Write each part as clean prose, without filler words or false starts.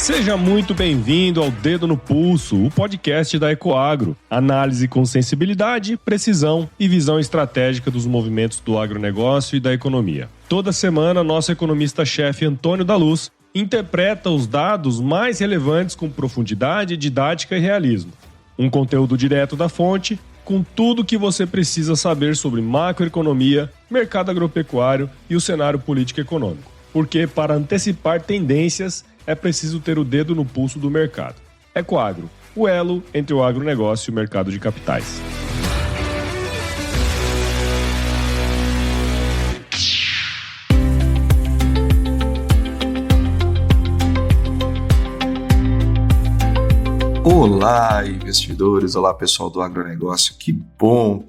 Seja muito bem-vindo ao Dedo no Pulso, o podcast da Ecoagro. Análise com sensibilidade, precisão e visão estratégica dos movimentos do agronegócio e da economia. Toda semana, nosso economista-chefe Antônio da Luz interpreta os dados mais relevantes com profundidade, didática e realismo. Um conteúdo direto da fonte, com tudo o que você precisa saber sobre macroeconomia, mercado agropecuário e o cenário político-econômico. Porque, para antecipar tendências, é preciso ter o dedo no pulso do mercado. Ecoagro, o elo entre o agronegócio e o mercado de capitais. Olá, investidores! Olá, pessoal do agronegócio! Que bom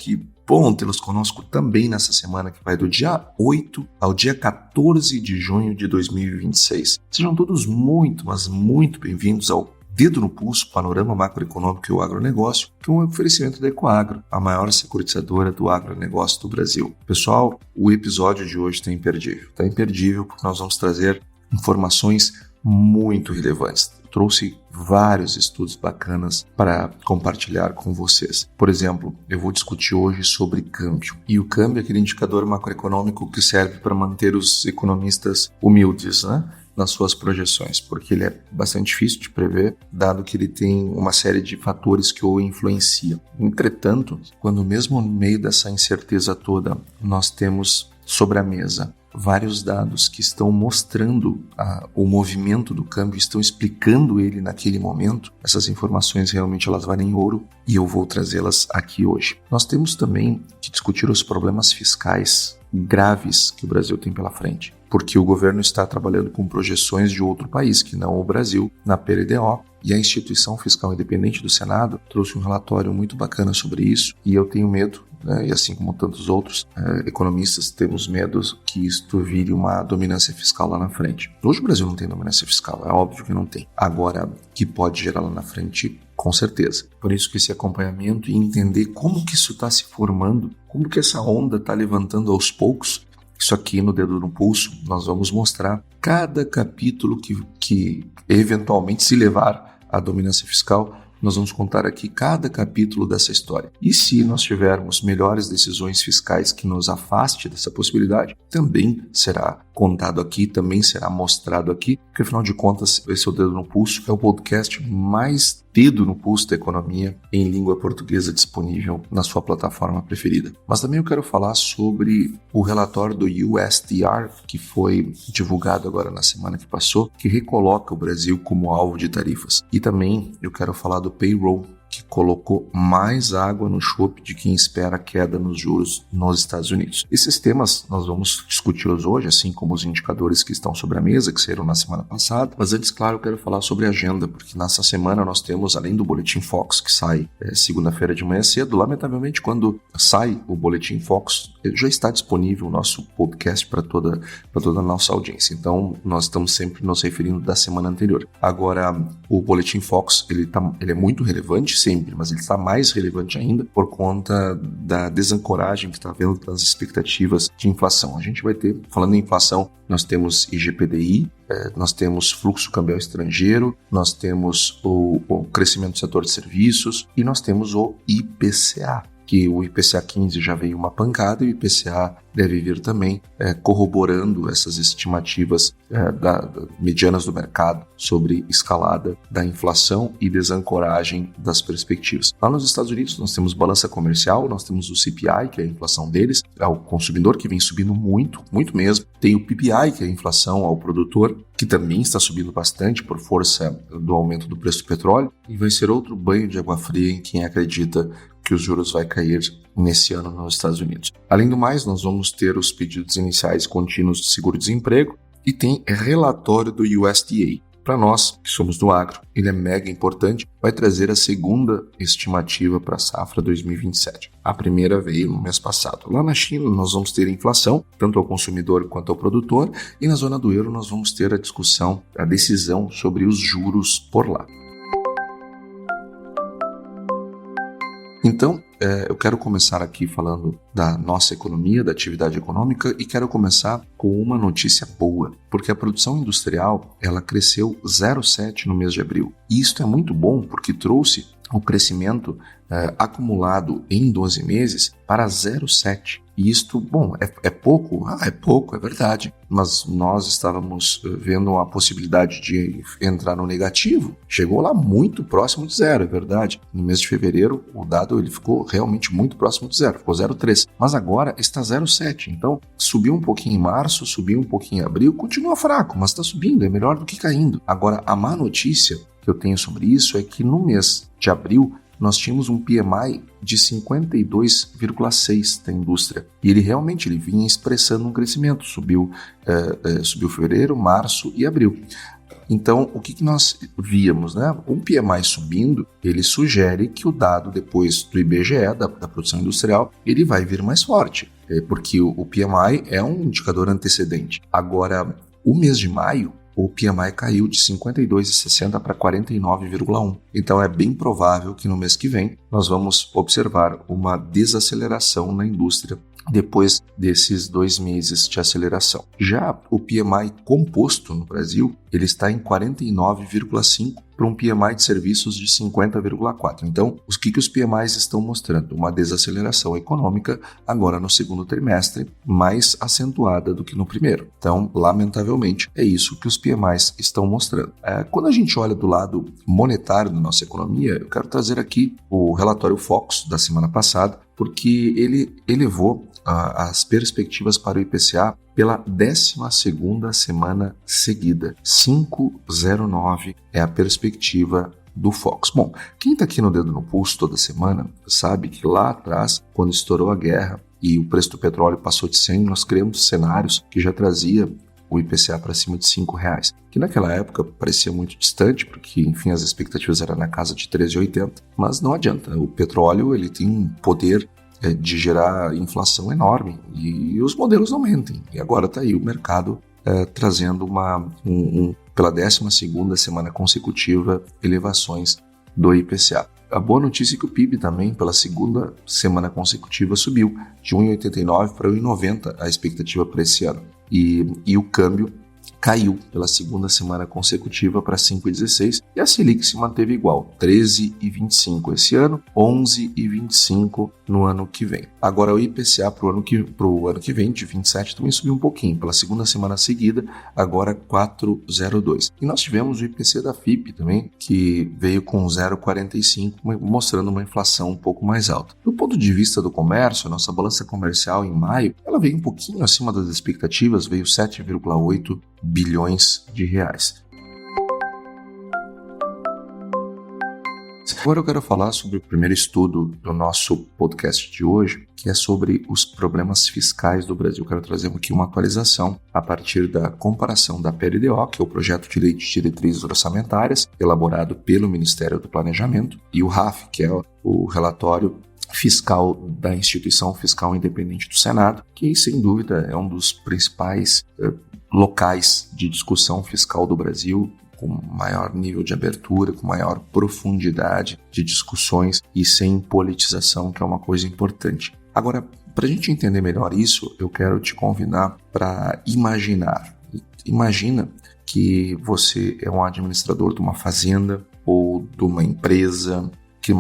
tê-los conosco também nessa semana que vai do dia 8 ao dia 14 de junho de 2026. Sejam todos muito, mas muito bem-vindos ao Dedo no Pulso, Panorama Macroeconômico e o Agronegócio, que é um oferecimento da Ecoagro, a maior securitizadora do agronegócio do Brasil. Pessoal, o episódio de hoje está imperdível. Está imperdível porque nós vamos trazer informações muito relevantes. Trouxe vários estudos bacanas para compartilhar com vocês. Por exemplo, eu vou discutir hoje sobre câmbio. E o câmbio é aquele indicador macroeconômico que serve para manter os economistas humildes, nas suas projeções, porque ele é bastante difícil de prever, dado que ele tem uma série de fatores que o influenciam. Entretanto, quando mesmo no meio dessa incerteza toda, nós temos sobre a mesa vários dados que estão mostrando o movimento do câmbio, estão explicando ele naquele momento. Essas informações realmente elas valem ouro e eu vou trazê-las aqui hoje. Nós temos também que discutir os problemas fiscais graves que o Brasil tem pela frente, porque o governo está trabalhando com projeções de outro país, que não o Brasil, na PLDO, e a Instituição Fiscal Independente do Senado trouxe um relatório muito bacana sobre isso, e eu tenho medo, e assim como tantos outros economistas, temos medo que isto vire uma dominância fiscal lá na frente. Hoje o Brasil não tem dominância fiscal, é óbvio que não tem. Agora, que pode gerar lá na frente, com certeza. Por isso que esse acompanhamento e entender como que isso está se formando, como que essa onda está levantando aos poucos. Isso aqui no Dedo no Pulso, nós vamos mostrar cada capítulo que eventualmente se levar à dominância fiscal, nós vamos contar aqui cada capítulo dessa história. E se nós tivermos melhores decisões fiscais que nos afaste dessa possibilidade, também será contado aqui, também será mostrado aqui, porque afinal de contas, esse é o Dedo no Pulso, é o podcast mais dedo no pulso da economia em língua portuguesa disponível na sua plataforma preferida. Mas também eu quero falar sobre o relatório do USTR, que foi divulgado agora na semana que passou, que recoloca o Brasil como alvo de tarifas. E também eu quero falar do payroll, que colocou mais água no chope de quem espera a queda nos juros nos Estados Unidos. Esses temas nós vamos discuti-los hoje, assim como os indicadores que estão sobre a mesa, que saíram na semana passada. Mas antes, claro, eu quero falar sobre a agenda, porque nessa semana nós temos, além do Boletim Fox, que sai segunda-feira de manhã cedo, lamentavelmente quando sai o Boletim Fox, já está disponível o nosso podcast para toda a nossa audiência. Então, nós estamos sempre nos referindo da semana anterior. Agora, o Boletim Fox, ele é muito relevante, sempre, mas ele está mais relevante ainda por conta da desancoragem que está havendo das expectativas de inflação. A gente vai ter, falando em inflação, nós temos IGPDI, nós temos fluxo cambial estrangeiro, nós temos o crescimento do setor de serviços e nós temos o IPCA, que o IPCA 15 já veio uma pancada e o IPCA deve vir também corroborando essas estimativas medianas do mercado sobre escalada da inflação e desancoragem das perspectivas. Lá nos Estados Unidos nós temos balança comercial, nós temos o CPI, que é a inflação deles, é o consumidor que vem subindo muito, muito mesmo. Tem o PPI, que é a inflação ao produtor, que também está subindo bastante por força do aumento do preço do petróleo, e vai ser outro banho de água fria em quem acredita que os juros vai cair nesse ano nos Estados Unidos. Além do mais, nós vamos ter os pedidos iniciais contínuos de seguro-desemprego e tem relatório do USDA. Para nós, que somos do agro, ele é mega importante, vai trazer a segunda estimativa para a safra 2027. A primeira veio no mês passado. Lá na China, nós vamos ter inflação, tanto ao consumidor quanto ao produtor, e na zona do euro nós vamos ter a decisão sobre os juros por lá. Então, eu quero começar aqui falando da nossa economia, da atividade econômica, e quero começar com uma notícia boa, porque a produção industrial ela cresceu 0,7 no mês de abril. E isto é muito bom porque trouxe o crescimento acumulado em 12 meses para 0,7. E isto, bom, é pouco? É pouco, é verdade. Mas nós estávamos vendo a possibilidade de entrar no negativo. Chegou lá muito próximo de zero, é verdade. No mês de fevereiro, o dado ele ficou realmente muito próximo de zero, ficou 0,3. Mas agora está 0,7. Então, subiu um pouquinho em março, subiu um pouquinho em abril, continua fraco, mas está subindo, é melhor do que caindo. Agora, a má notícia que eu tenho sobre isso é que no mês de abril, nós tínhamos um PMI de 52,6 da indústria. E ele realmente vinha expressando um crescimento. Subiu fevereiro, março e abril. Então, o que nós víamos, né? Um PMI subindo, ele sugere que o dado depois do IBGE, da produção industrial, ele vai vir mais forte. Porque o PMI é um indicador antecedente. Agora, o mês de maio, o PMI caiu de 52,60 para 49,1. Então é bem provável que no mês que vem nós vamos observar uma desaceleração na indústria depois desses 2 meses de aceleração. Já o PMI composto no Brasil, ele está em 49,5 para um PMI de serviços de 50,4. Então, o que os PMIs estão mostrando? Uma desaceleração econômica agora no segundo trimestre, mais acentuada do que no primeiro. Então, lamentavelmente, é isso que os PMIs estão mostrando. Quando a gente olha do lado monetário da nossa economia, eu quero trazer aqui o relatório Focus da semana passada, porque ele elevou as perspectivas para o IPCA pela 12ª semana seguida. 5,09 é a perspectiva do Focus. Bom, quem está aqui no Dedo no Pulso toda semana sabe que lá atrás, quando estourou a guerra e o preço do petróleo passou de 100, nós criamos cenários que já trazia o IPCA para cima de R$5, que naquela época parecia muito distante, porque, enfim, as expectativas eram na casa de 13,80, mas não adianta, o petróleo ele tem um poder de gerar inflação enorme e os modelos não mentem. E agora está aí o mercado trazendo pela 12ª semana consecutiva elevações do IPCA. A boa notícia é que o PIB também, pela segunda semana consecutiva, subiu de 1,89 para 1,90 a expectativa para esse ano. E o câmbio caiu pela segunda semana consecutiva para 5,16 e a Selic se manteve igual, 13,25 esse ano, 11,25 no ano que vem. Agora o IPCA para o ano que vem, de 27, também subiu um pouquinho, pela segunda semana seguida, agora 4,02. E nós tivemos o IPCA da FIPE também, que veio com 0,45, mostrando uma inflação um pouco mais alta. Do ponto de vista do comércio, a nossa balança comercial em maio, ela veio um pouquinho acima das expectativas, veio 7,8 bilhões de reais. Agora eu quero falar sobre o primeiro estudo do nosso podcast de hoje, que é sobre os problemas fiscais do Brasil. Eu quero trazer aqui uma atualização a partir da comparação da PLDO, que é o Projeto de Lei de Diretrizes Orçamentárias, elaborado pelo Ministério do Planejamento, e o RAF, que é o relatório fiscal da Instituição Fiscal Independente do Senado, que sem dúvida é um dos principais locais de discussão fiscal do Brasil, com maior nível de abertura, com maior profundidade de discussões e sem politização, que é uma coisa importante. Agora, para a gente entender melhor isso, eu quero te convidar para imaginar. Imagina que você é um administrador de uma fazenda ou de uma empresa,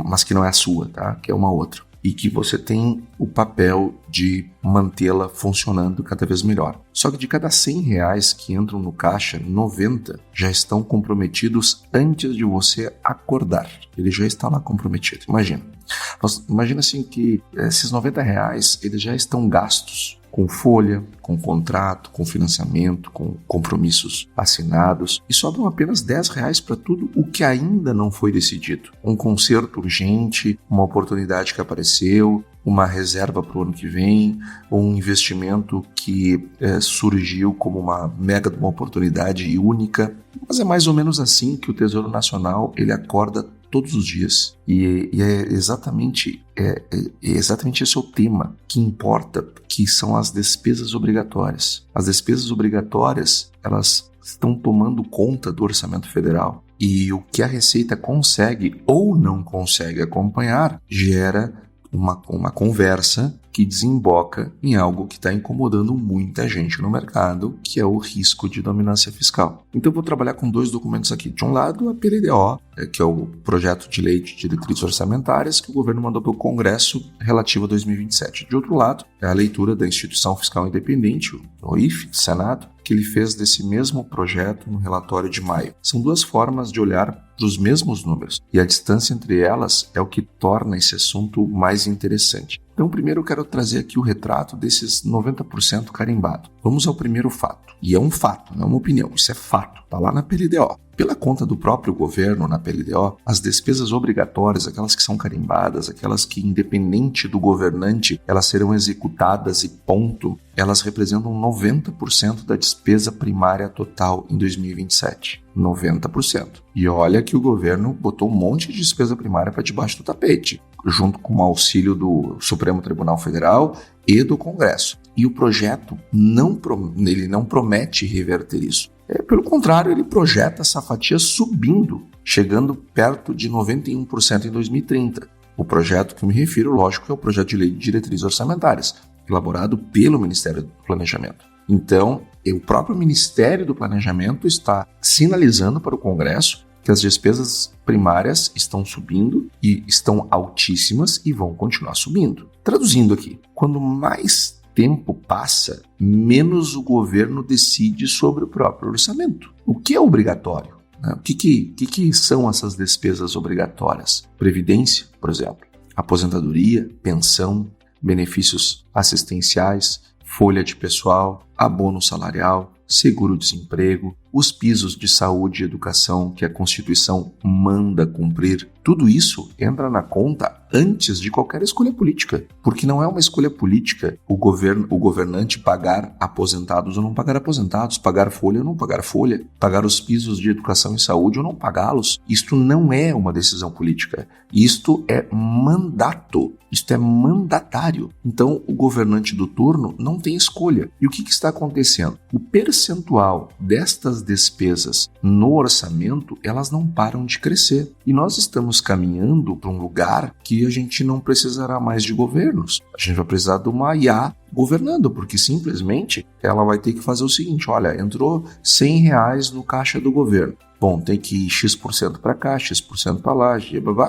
mas que não é a sua, tá? Que é uma outra. E que você tem o papel de mantê-la funcionando cada vez melhor. Só que de cada R$100 que entram no caixa, 90 já estão comprometidos antes de você acordar. Ele já está lá comprometido. Imagina assim que esses R$90 eles já estão gastos com folha, com contrato, com financiamento, com compromissos assinados, e sobram apenas R$10 para tudo o que ainda não foi decidido. Um conserto urgente, uma oportunidade que apareceu, uma reserva para o ano que vem, ou um investimento que surgiu como uma mega uma oportunidade única. Mas é mais ou menos assim que o Tesouro Nacional ele acorda todos os dias. E é exatamente esse é o tema que importa, que são as despesas obrigatórias. As despesas obrigatórias, elas estão tomando conta do orçamento federal. E o que a Receita consegue ou não consegue acompanhar gera uma conversa que desemboca em algo que está incomodando muita gente no mercado, que é o risco de dominância fiscal. Então eu vou trabalhar com 2 documentos aqui. De um lado, a PLDO, que é o Projeto de Lei de Diretrizes Orçamentárias, que o governo mandou para o Congresso relativo a 2027. De outro lado, é a leitura da Instituição Fiscal Independente, o IFE, do Senado, que ele fez desse mesmo projeto no relatório de maio. São 2 formas de olhar para os mesmos números, e a distância entre elas é o que torna esse assunto mais interessante. Então, primeiro eu quero trazer aqui o retrato desses 90% carimbado. Vamos ao primeiro fato. E é um fato, não é uma opinião, isso é fato, está lá na PLDO. Pela conta do próprio governo na PLDO, as despesas obrigatórias, aquelas que são carimbadas, aquelas que, independente do governante, elas serão executadas e ponto, elas representam 90% da despesa primária total em 2027. 90%. E olha que o governo botou um monte de despesa primária para debaixo do tapete, junto com o auxílio do Supremo Tribunal Federal e do Congresso. E o projeto não promete reverter isso. Pelo contrário, ele projeta essa fatia subindo, chegando perto de 91% em 2030. O projeto que eu me refiro, lógico, é o projeto de lei de diretrizes orçamentárias, elaborado pelo Ministério do Planejamento. Então, o próprio Ministério do Planejamento está sinalizando para o Congresso que as despesas primárias estão subindo e estão altíssimas e vão continuar subindo. Traduzindo aqui, quando mais tempo passa, menos o governo decide sobre o próprio orçamento. O que é obrigatório? O que são essas despesas obrigatórias? Previdência, por exemplo, aposentadoria, pensão, benefícios assistenciais, folha de pessoal, abono salarial, seguro-desemprego, os pisos de saúde e educação que a Constituição manda cumprir. Tudo isso entra na conta antes de qualquer escolha política, porque não é uma escolha política o governante pagar aposentados ou não pagar aposentados, pagar folha ou não pagar folha, pagar os pisos de educação e saúde ou não pagá-los. Isto não é uma decisão política, isto é mandato, isto é mandatário. Então o governante do turno não tem escolha. E o que está acontecendo? O percentual destas despesas no orçamento, elas não param de crescer. E nós estamos caminhando para um lugar que a gente não precisará mais de governos. A gente vai precisar de uma IA governando, porque simplesmente ela vai ter que fazer o seguinte: olha, entrou R$100 no caixa do governo. Bom, tem que ir X% para cá, X% para lá,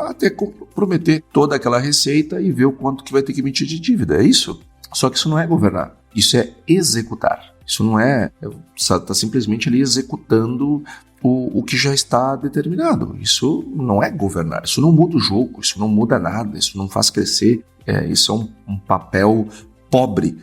até comprometer toda aquela receita e ver o quanto que vai ter que emitir de dívida. É isso? Só que isso não é governar, isso é executar. Isso não é, está simplesmente ali executando o que já está determinado. Isso não é governar, isso não muda o jogo, isso não muda nada, isso não faz crescer, isso é um papel pobre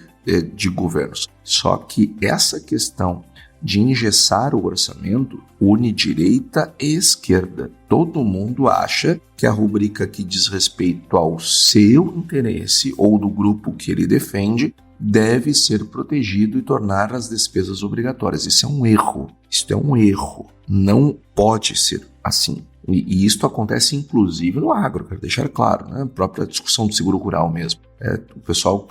de governos. Só que essa questão de engessar o orçamento une direita e esquerda. Todo mundo acha que a rubrica que diz respeito ao seu interesse ou do grupo que ele defende deve ser protegido e tornar as despesas obrigatórias. Isso é um erro. Isso é um erro. Não pode ser assim. E isso acontece inclusive no agro, quero deixar claro, né? A própria discussão do seguro rural mesmo. O pessoal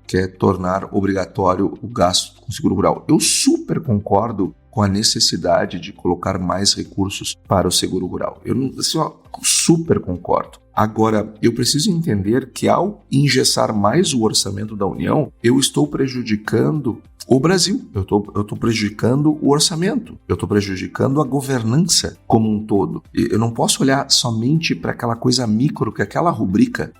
quer tornar obrigatório o gasto com seguro rural. Eu super concordo com a necessidade de colocar mais recursos para o seguro rural. Eu super concordo. Agora, eu preciso entender que ao engessar mais o orçamento da União, eu estou prejudicando o Brasil, eu estou prejudicando o orçamento, eu estou prejudicando a governança como um todo. Eu não posso olhar somente para aquela coisa micro, que é aquela rubrica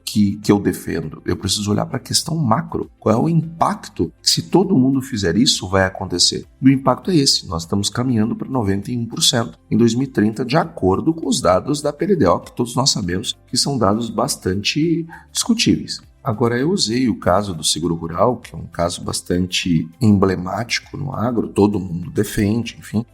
que eu defendo. Eu preciso olhar para a questão macro. Qual é o impacto que, se todo mundo fizer isso, vai acontecer? E o impacto é esse. Nós estamos caminhando para 91% em 2030, de acordo com os dados da PLDO, que todos nós sabemos que são dados bastante discutíveis. Agora, eu usei o caso do seguro rural, que é um caso bastante emblemático no agro, todo mundo defende, enfim,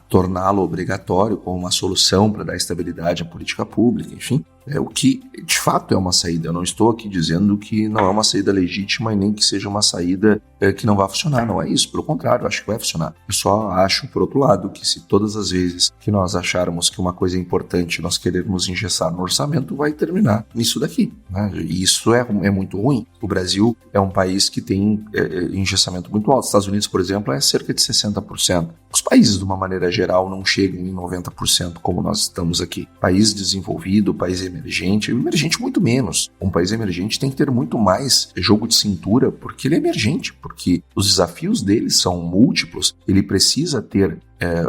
torná-lo obrigatório como uma solução para dar estabilidade à política pública, enfim, o que de fato é uma saída. Eu não estou aqui dizendo que não é uma saída legítima e nem que seja uma saída que não vai funcionar, não é isso, pelo contrário, eu acho que vai funcionar. Eu só acho, por outro lado, que se todas as vezes que nós acharmos que uma coisa é importante, nós queremos engessar no orçamento, vai terminar nisso daqui, né? E isso é muito ruim. O Brasil é um país que tem engessamento muito alto. Os Estados Unidos, por exemplo, é cerca de 60%. Os países, de uma maneira geral, não chegam em 90% como nós estamos aqui. País desenvolvido, país emergente muito menos. Um país emergente tem que ter muito mais jogo de cintura, porque ele é emergente, porque os desafios dele são múltiplos, ele precisa ter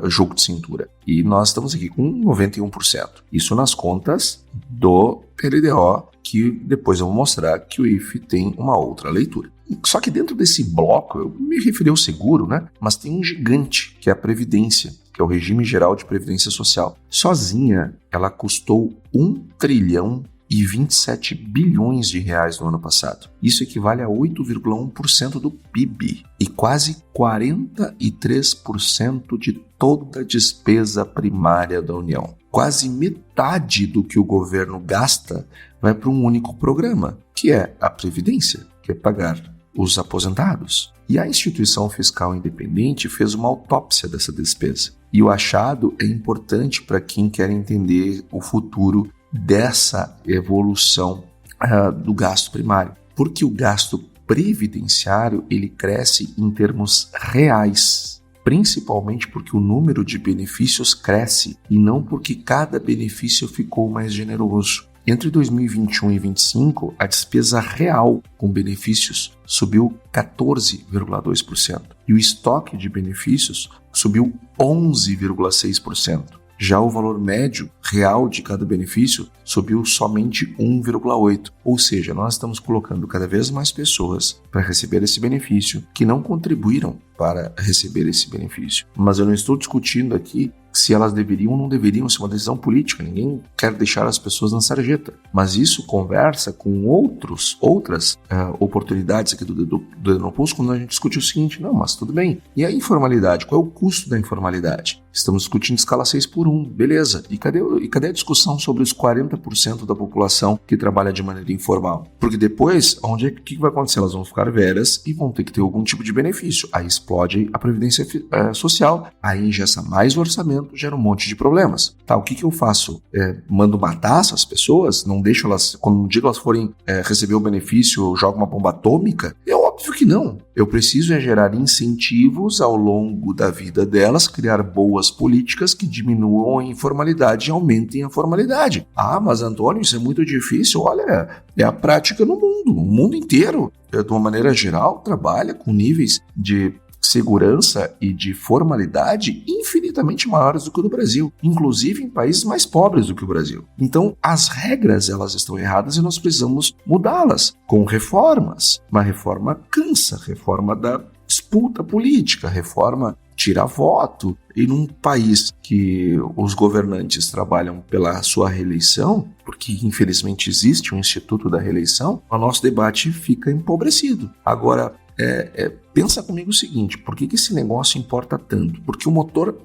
jogo de cintura. E nós estamos aqui com 91%. Isso nas contas do LDO, que depois eu vou mostrar que o IFE tem uma outra leitura. Só que dentro desse bloco, eu me referi ao seguro, né? Mas tem um gigante, que é a Previdência, que é o Regime Geral de Previdência Social. Sozinha, ela custou 1,27 trilhões de reais no ano passado. Isso equivale a 8,1% do PIB e quase 43% de toda a despesa primária da União. Quase metade do que o governo gasta vai para um único programa, que é a Previdência, que é pagar os aposentados. E a instituição fiscal independente fez uma autópsia dessa despesa. E o achado é importante para quem quer entender o futuro dessa evolução do gasto primário. Porque o gasto previdenciário ele cresce em termos reais, principalmente porque o número de benefícios cresce e não porque cada benefício ficou mais generoso. Entre 2021 e 2025, a despesa real com benefícios subiu 14,2% e o estoque de benefícios subiu 11,6%. Já o valor médio real de cada benefício subiu somente 1,8%. Ou seja, nós estamos colocando cada vez mais pessoas para receber esse benefício que não contribuíram para receber esse benefício. Mas eu não estou discutindo aqui se elas deveriam ou não deveriam ser uma decisão política. Ninguém quer deixar as pessoas na sarjeta. Mas isso conversa com outras oportunidades aqui do Dedo no Pulso quando a gente discute o seguinte, não, mas tudo bem. E a informalidade? Qual é o custo da informalidade? Estamos discutindo escala 6/1, beleza. E cadê a discussão sobre os 40% da população que trabalha de maneira informal? Porque depois, o que vai acontecer? Elas vão ficar velhas e vão ter que ter algum tipo de benefício. Aí explode a previdência social, aí ingessa mais orçamento, gera um monte de problemas. Tá, o que eu faço? Mando matar essas pessoas? Não deixo elas, quando um dia elas forem receber o benefício, eu jogo uma bomba atômica? É óbvio que não. Eu preciso gerar incentivos ao longo da vida delas, criar boas políticas que diminuam a informalidade e aumentem a formalidade. Ah, mas Antônio, isso é muito difícil. Olha, é a prática no mundo. O mundo inteiro, de uma maneira geral, trabalha com níveis de segurança e de formalidade infinitamente maiores do que o do Brasil, inclusive em países mais pobres do que o Brasil. Então, as regras elas estão erradas e nós precisamos mudá-las com reformas. Uma reforma cansa, reforma da disputa política, reforma tira voto. E num país que os governantes trabalham pela sua reeleição, porque infelizmente existe o Instituto da Reeleição, o nosso debate fica empobrecido. Agora, pensa comigo o seguinte, por que esse negócio importa tanto? Porque o motor,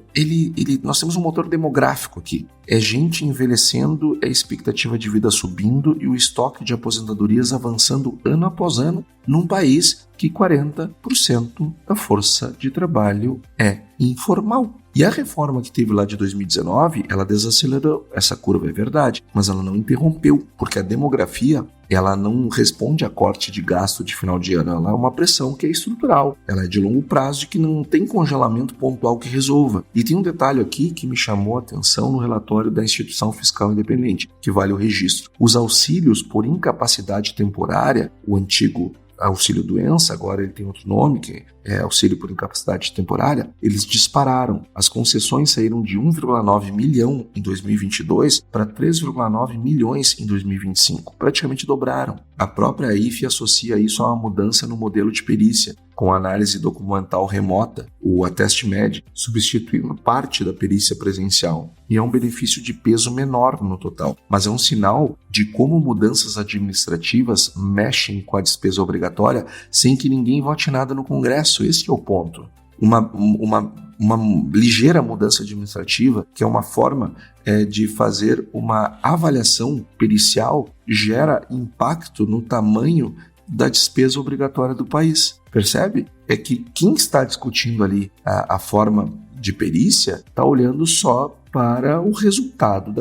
nós temos um motor demográfico aqui. É gente envelhecendo, é a expectativa de vida subindo e o estoque de aposentadorias avançando ano após ano num país que 40% da força de trabalho é informal. E a reforma que teve lá de 2019, ela desacelerou essa curva, é verdade, mas ela não interrompeu, porque a demografia, ela não responde a corte de gasto de final de ano, ela é uma pressão que é estrutural, ela é de longo prazo, de que não tem congelamento pontual que resolva. E tem um detalhe aqui que me chamou a atenção no relatório da Instituição Fiscal Independente, que vale o registro. Os auxílios por incapacidade temporária, o antigo auxílio-doença, agora ele tem outro nome, que é auxílio por incapacidade temporária, eles dispararam. As concessões saíram de 1,9 milhão em 2022 para 3,9 milhões em 2025. Praticamente dobraram. A própria IFE associa isso a uma mudança no modelo de perícia, com análise documental remota, o AtestMed, substituindo parte da perícia presencial. E é um benefício de peso menor no total, mas é um sinal de como mudanças administrativas mexem com a despesa obrigatória sem que ninguém vote nada no Congresso. Esse é o ponto. Uma ligeira mudança administrativa, que é uma forma de fazer uma avaliação pericial, gera impacto no tamanho da despesa obrigatória do país. Percebe? É que quem está discutindo ali a forma de perícia está olhando só para o resultado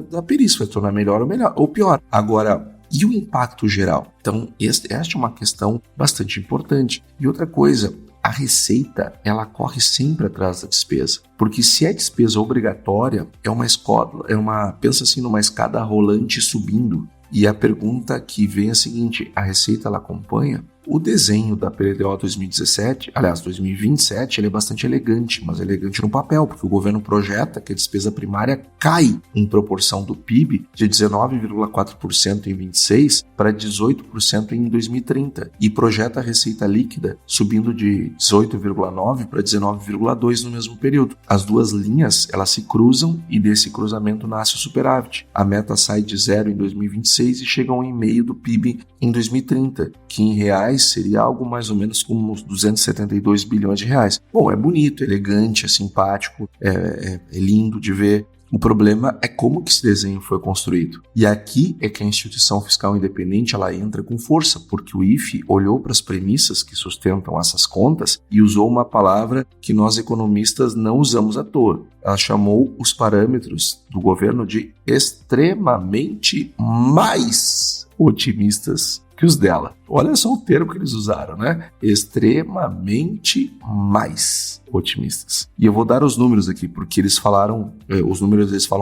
da perícia, vai tornar melhor ou pior. Agora, e o impacto geral? Então, esta é uma questão bastante importante. E outra coisa, a receita, ela corre sempre atrás da despesa. Porque se é despesa obrigatória, pensa assim numa escada rolante subindo. E a pergunta que vem é a seguinte: a receita ela acompanha? O desenho da PLDO 2027, aliás, 2027, ele é bastante elegante, mas elegante no papel, porque o governo projeta que a despesa primária cai em proporção do PIB de 19,4% em 26 para 18% em 2030 e projeta a receita líquida subindo de 18,9 para 19,2 no mesmo período. As duas linhas, elas se cruzam e desse cruzamento nasce o superávit. A meta sai de 0 em 2026 e chega a 1,5 do PIB em 2030, que em reais seria algo mais ou menos como uns 272 bilhões de reais. Bom, é bonito, é elegante, é simpático, é lindo de ver. O problema é como que esse desenho foi construído. E aqui é que a instituição fiscal independente ela entra com força, porque o IFE olhou para as premissas que sustentam essas contas e usou uma palavra que nós economistas não usamos à toa. Ela chamou os parâmetros do governo de extremamente mais otimistas que os dela. Olha só o termo que eles usaram, né? Extremamente mais otimistas. E eu vou dar os números aqui, porque eles falam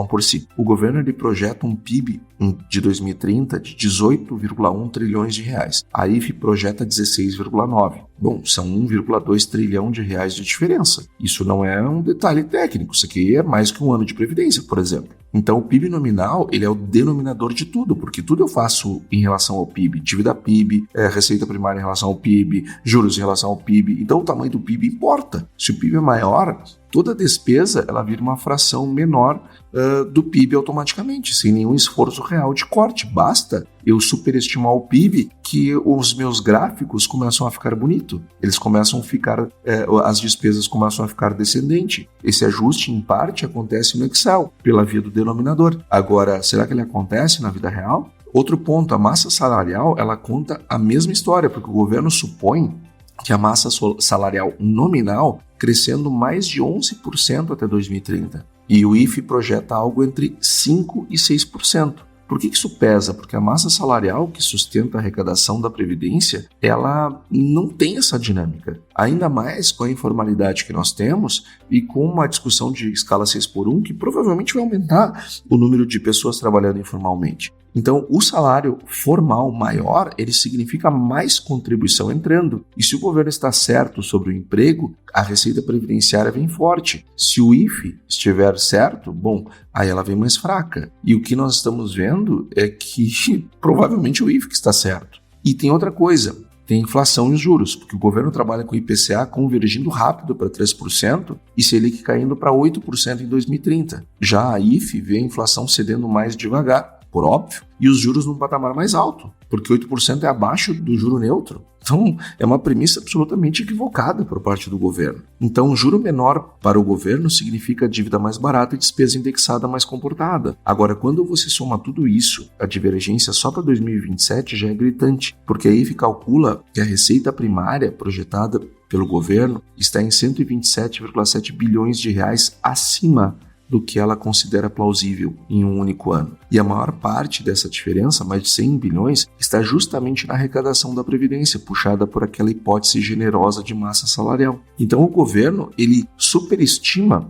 por si. O governo ele projeta um PIB de 2030 de 18,1 trilhões de reais. A IFE projeta 16,9. Bom, são 1,2 trilhão de reais de diferença. Isso não é um detalhe técnico, isso aqui é mais que um ano de previdência, por exemplo. Então o PIB nominal ele é o denominador de tudo, porque tudo eu faço em relação ao PIB, dívida PIB, receita primária em relação ao PIB, juros em relação ao PIB, então o tamanho do PIB importa. Se o PIB é maior, toda despesa ela vira uma fração menor do PIB automaticamente, sem nenhum esforço real de corte. Basta eu superestimar o PIB que os meus gráficos começam a ficar bonito. Eles começam a ficar, as despesas começam a ficar descendente. Esse ajuste, em parte, acontece no Excel, pela via do denominador. Agora, será que ele acontece na vida real? Outro ponto, a massa salarial, ela conta a mesma história, porque o governo supõe que a massa salarial nominal crescendo mais de 11% até 2030. E o IFE projeta algo entre 5% e 6%. Por que isso pesa? Porque a massa salarial que sustenta a arrecadação da Previdência, ela não tem essa dinâmica. Ainda mais com a informalidade que nós temos e com uma discussão de escala 6x1 que provavelmente vai aumentar o número de pessoas trabalhando informalmente. Então, o salário formal maior, ele significa mais contribuição entrando. E se o governo está certo sobre o emprego, a receita previdenciária vem forte. Se o IFE estiver certo, bom, aí ela vem mais fraca. E o que nós estamos vendo é que provavelmente o IFE que está certo. E tem outra coisa. Tem inflação e os juros, porque o governo trabalha com o IPCA convergindo rápido para 3% e Selic caindo para 8% em 2030. Já a IFE vê a inflação cedendo mais devagar, por óbvio, e os juros num patamar mais alto, porque 8% é abaixo do juro neutro. Então, é uma premissa absolutamente equivocada por parte do governo. Então, um juro menor para o governo significa dívida mais barata e despesa indexada mais comportada. Agora, quando você soma tudo isso, a divergência só para 2027 já é gritante, porque a IFE calcula que a receita primária projetada pelo governo está em 127,7 bilhões de reais acima do que ela considera plausível em um único ano. E a maior parte dessa diferença, mais de 100 bilhões, está justamente na arrecadação da Previdência, puxada por aquela hipótese generosa de massa salarial. Então o governo, ele superestima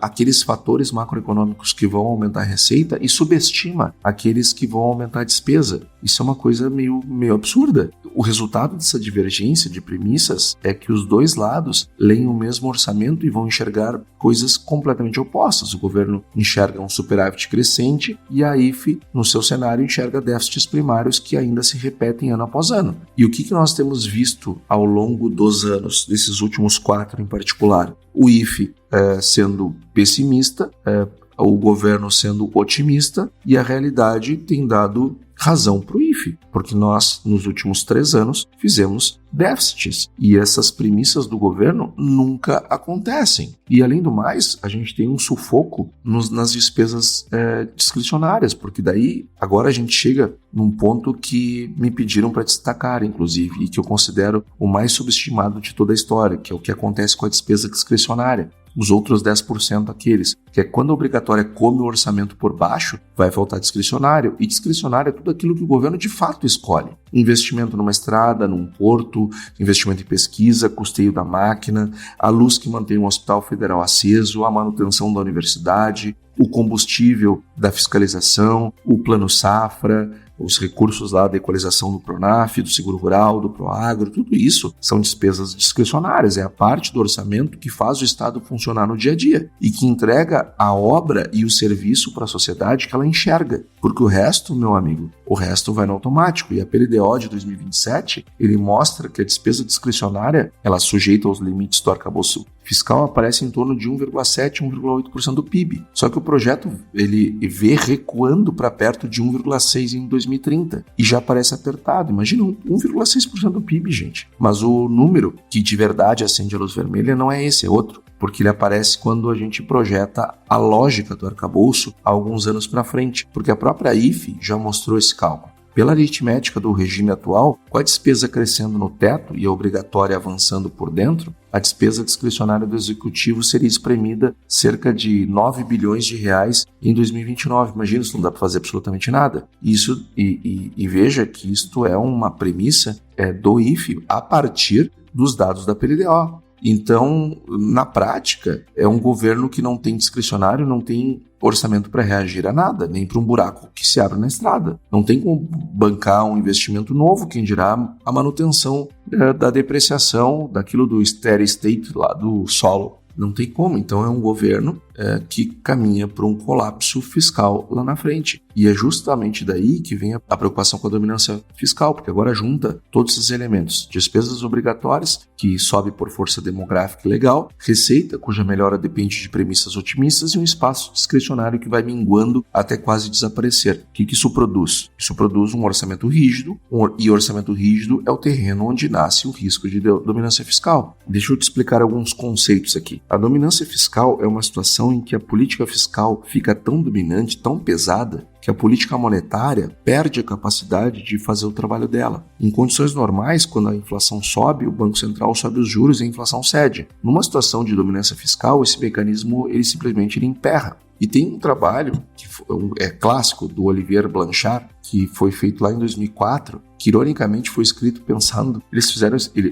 aqueles fatores macroeconômicos que vão aumentar a receita e subestima aqueles que vão aumentar a despesa. Isso é uma coisa meio absurda. O resultado dessa divergência de premissas é que os dois lados leem o mesmo orçamento e vão enxergar coisas completamente opostas. O governo enxerga um superávit crescente e a IFE, no seu cenário, enxerga déficits primários que ainda se repetem ano após ano. E o que nós temos visto ao longo dos anos, desses últimos 4 em particular? O IFE sendo pessimista, o governo sendo otimista, e a realidade tem dado razão para o IFE, porque nós, nos últimos 3 anos, fizemos déficits e essas premissas do governo nunca acontecem. E, além do mais, a gente tem um sufoco nas despesas discricionárias, porque daí, agora a gente chega num ponto que me pediram para destacar, inclusive, e que eu considero o mais subestimado de toda a história, que é o que acontece com a despesa discricionária. Os outros 10% aqueles, que é quando a obrigatória come o orçamento por baixo, vai faltar discricionário. E discricionário é tudo aquilo que o governo de fato escolhe. Investimento numa estrada, num porto, investimento em pesquisa, custeio da máquina, a luz que mantém o Hospital Federal aceso, a manutenção da universidade, o combustível da fiscalização, o plano safra, os recursos lá da equalização do Pronaf, do Seguro Rural, do Proagro, tudo isso são despesas discricionárias, é a parte do orçamento que faz o Estado funcionar no dia a dia e que entrega a obra e o serviço para a sociedade que ela enxerga, porque o resto, meu amigo, o resto vai no automático. E a PLDO de 2027, ele mostra que a despesa discricionária, ela sujeita aos limites do arcabouço fiscal, aparece em torno de 1,7%, 1,8% do PIB. Só que o projeto, ele vê recuando para perto de 1,6% em 2030 e já parece apertado. Imagina 1,6% do PIB, gente. Mas o número que de verdade acende a luz vermelha não é esse, é outro, porque ele aparece quando a gente projeta a lógica do arcabouço há alguns anos para frente, porque a própria IFE já mostrou esse cálculo. Pela aritmética do regime atual, com a despesa crescendo no teto e a obrigatória avançando por dentro, a despesa discricionária do Executivo seria espremida cerca de 9 bilhões de reais em 2029. Imagina, isso não dá para fazer absolutamente nada. Isso, e veja que isto é uma premissa do IFE a partir dos dados da PLDO. Então, na prática, é um governo que não tem discricionário, não tem orçamento para reagir a nada, nem para um buraco que se abre na estrada. Não tem como bancar um investimento novo, quem dirá a manutenção da depreciação daquilo do steady state lá do solo. Não tem como. Então é um governo que caminha para um colapso fiscal lá na frente. E é justamente daí que vem a preocupação com a dominância fiscal, porque agora junta todos esses elementos. Despesas obrigatórias, que sobe por força demográfica e legal, receita, cuja melhora depende de premissas otimistas, e um espaço discricionário que vai minguando até quase desaparecer. O que isso produz? Isso produz um orçamento rígido, e orçamento rígido é o terreno onde nasce o risco de dominância fiscal. Deixa eu te explicar alguns conceitos aqui. A dominância fiscal é uma situação em que a política fiscal fica tão dominante, tão pesada, que a política monetária perde a capacidade de fazer o trabalho dela. Em condições normais, quando a inflação sobe, o Banco Central sobe os juros e a inflação cede. Numa situação de dominância fiscal, esse mecanismo ele simplesmente emperra. E tem um trabalho que é clássico do Olivier Blanchard, que foi feito lá em 2004, que ironicamente foi escrito pensando,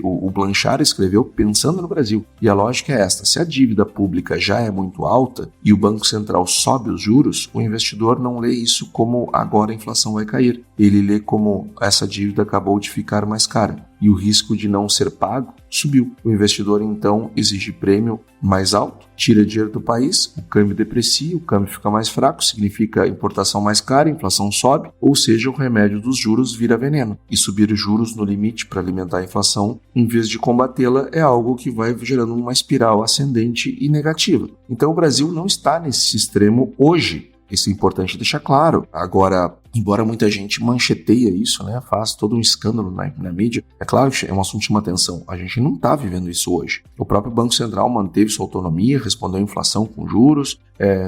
o Blanchard escreveu pensando no Brasil. E a lógica é esta: se a dívida pública já é muito alta e o Banco Central sobe os juros, o investidor não lê isso como agora a inflação vai cair. Ele lê como essa dívida acabou de ficar mais cara e o risco de não ser pago subiu. O investidor então exige prêmio mais alto, tira dinheiro do país, o câmbio deprecia, o câmbio fica mais fraco, significa importação mais cara, inflação sobe, ou seja, o remédio dos juros vira veneno. E subir os juros no limite para alimentar a inflação, em vez de combatê-la, é algo que vai gerando uma espiral ascendente e negativa. Então o Brasil não está nesse extremo hoje. Isso é importante deixar claro. Agora, embora muita gente mancheteia isso, né, faz todo um escândalo na mídia, é claro que é um assunto de uma atenção. A gente não está vivendo isso hoje. O próprio Banco Central manteve sua autonomia, respondeu à inflação com juros,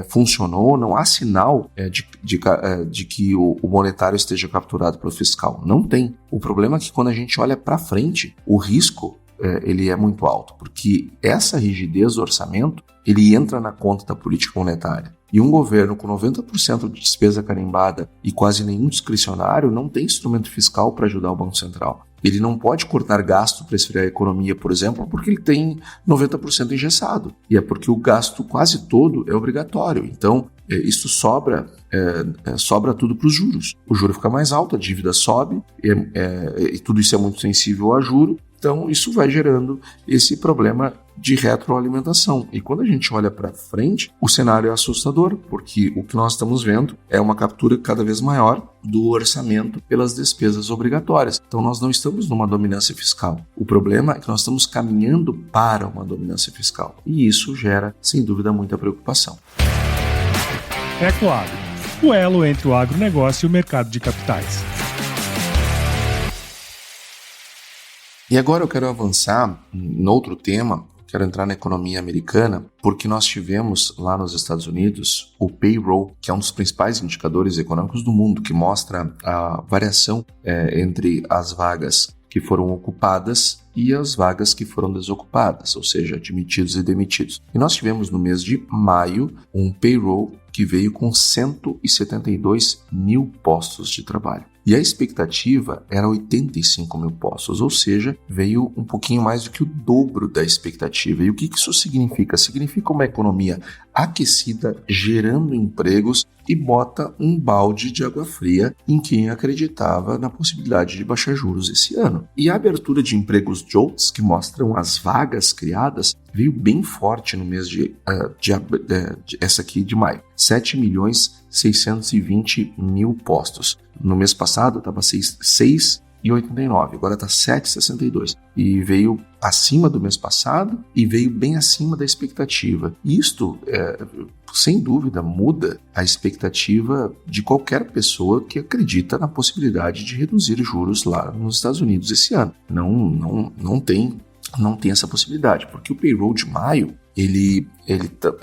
funcionou, não há sinal de que o monetário esteja capturado pelo fiscal. Não tem. O problema é que quando a gente olha para frente, o risco ele é muito alto, porque essa rigidez do orçamento ele entra na conta da política monetária. E um governo com 90% de despesa carimbada e quase nenhum discricionário não tem instrumento fiscal para ajudar o Banco Central. Ele não pode cortar gasto para esfriar a economia, por exemplo, porque ele tem 90% engessado. E é porque o gasto quase todo é obrigatório. Então, isso sobra tudo para os juros. O juro fica mais alto, a dívida sobe, e tudo isso é muito sensível a juro. Então, isso vai gerando esse problema de retroalimentação. E quando a gente olha para frente, o cenário é assustador, porque o que nós estamos vendo é uma captura cada vez maior do orçamento pelas despesas obrigatórias. Então, nós não estamos numa dominância fiscal. O problema é que nós estamos caminhando para uma dominância fiscal. E isso gera, sem dúvida, muita preocupação. Ecoagro, o elo entre o agronegócio e o mercado de capitais. E agora eu quero avançar em outro tema, quero entrar na economia americana, porque nós tivemos lá nos Estados Unidos o payroll, que é um dos principais indicadores econômicos do mundo, que mostra a variação entre as vagas que foram ocupadas e as vagas que foram desocupadas, ou seja, admitidos e demitidos. E nós tivemos no mês de maio um payroll que veio com 172 mil postos de trabalho. E a expectativa era 85 mil postos, ou seja, veio um pouquinho mais do que o dobro da expectativa. E o que isso significa? Significa uma economia aquecida, gerando empregos e bota um balde de água fria em quem acreditava na possibilidade de baixar juros esse ano. E a abertura de empregos JOLTS, que mostram as vagas criadas, veio bem forte no mês essa aqui de maio. 7.620.000 postos. No mês passado estava 6,89, agora está 7,62. E veio acima do mês passado e veio bem acima da expectativa. Isto, sem dúvida, muda a expectativa de qualquer pessoa que acredita na possibilidade de reduzir juros lá nos Estados Unidos esse ano. Não tem essa possibilidade, porque o payroll de maio, ele